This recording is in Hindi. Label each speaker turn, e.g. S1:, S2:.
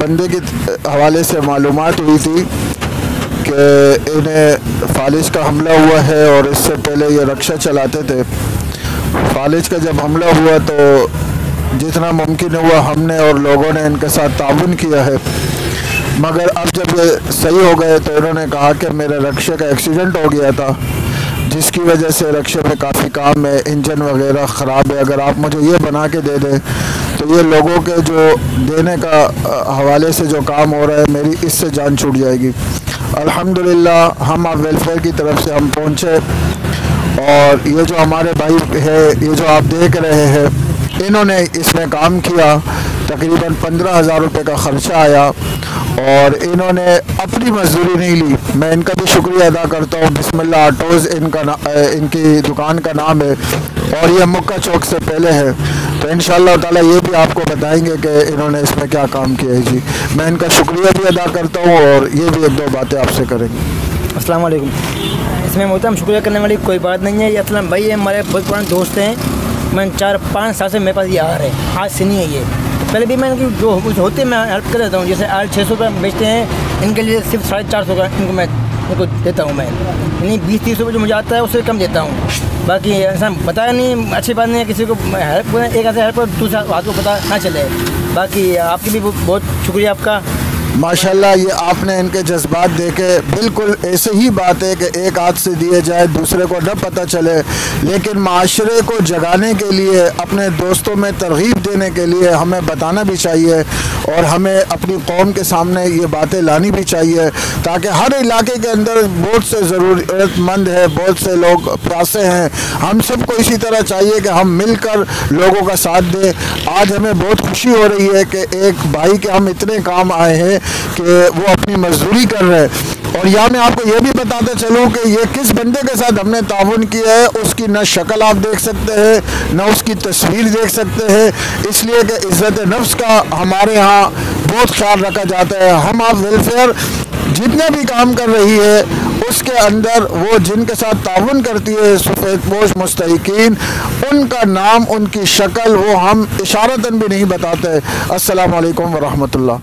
S1: बंदे के हवाले से मालूमात हुई थी कि इन्हें फालिज का हमला हुआ है और इससे पहले ये रक्षा चलाते थे। फालिज का जब हमला हुआ तो जितना मुमकिन हुआ हमने और लोगों ने इनके साथ ताउन किया है, मगर अब जब ये सही हो गए तो इन्होंने कहा कि मेरे रक्षा का एक्सीडेंट हो गया था, जिसकी वजह से रक्षा में काफ़ी काम है, इंजन वगैरह ख़राब है, अगर आप मुझे ये बना के दे दें तो ये लोगों के जो देने का हवाले से जो काम हो रहा है मेरी इससे जान छूट जाएगी। अल्हम्दुलिल्लाह हम आप वेलफेयर की तरफ से हम पहुँचे और ये जो हमारे भाई है, ये जो आप देख रहे हैं, इन्होंने इसमें काम किया। तकरीबन 15,000 रुपये का ख़र्चा आया और इन्होंने अपनी मजदूरी नहीं ली। मैं इनका भी शुक्रिया अदा करता हूँ। बिस्मिल्लाह ऑटोज़ इनकी दुकान का नाम है और ये मुक्का चौक से पहले है, तो इंशाअल्लाह ताला ये भी आपको बताएंगे कि इन्होंने इसमें क्या काम किया है। जी, मैं इनका शुक्रिया भी अदा करता हूँ और ये भी एक दो बातें आपसे करेंगे।
S2: अस्सलाम वालेकुम। इसमें मोहतरम शुक्रिया करने वाली कोई बात नहीं है। ये असलम भाई हमारे बहुत पुराने दोस्त हैं। मैं 4-5 साल से मेरे पास ये आ रहे हैं, आज से नहीं है ये। पहले भी मैं इनकी जो होते मैं हेल्प कर देता हूँ। जैसे आज 600 रुपये बेचते हैं, इनके लिए सिर्फ 450 का इनको मैं इनको देता हूँ। मैं यानी 20-30 रुपये जो मुझे आता है उससे कम देता हूँ। बाकी इंसान बताया नहीं, अच्छी बात नहीं है किसी को हेल्प, एक ऐसे हेल्प दूसरा हाथ को पता ना चले। बाकी आपकी भी बहुत शुक्रिया आपका।
S1: माशाल्लाह, ये आपने इनके जज्बात देखे। बिल्कुल ऐसे ही बात है कि एक हाथ से दिए जाए दूसरे को न पता चले, लेकिन माशरे को जगाने के लिए, अपने दोस्तों में तरगीब देने के लिए हमें बताना भी चाहिए और हमें अपनी कौम के सामने ये बातें लानी भी चाहिए, ताकि हर इलाके के अंदर बहुत से ज़रूरतमंद है, बहुत से लोग प्यासे हैं। हम सबको इसी तरह चाहिए कि हम मिलकर लोगों का साथ दें। आज हमें बहुत खुशी हो रही है कि एक भाई के हम इतने काम आए हैं कि वो अपनी मजदूरी कर रहे हैं। और यहाँ मैं आपको ये भी बताते चलूँ कि ये किस बंदे के साथ हमने ताउन किया है, उसकी न शक्ल आप देख सकते हैं, न उसकी तस्वीर देख सकते हैं, इसलिए कि इज़्ज़त नफ्स का हमारे यहाँ बहुत ख्याल रखा जाता है। हम आप वेलफेयर जितने भी काम कर रही है उसके अंदर वो जिनके साथ ताउन करती है सफ़ेदपोश मुस्तहिकीन, उनका नाम, उनकी शक्ल वो हम इशारतन भी नहीं बताते। अस्सलामु अलैकुम व रहमतुल्लाह।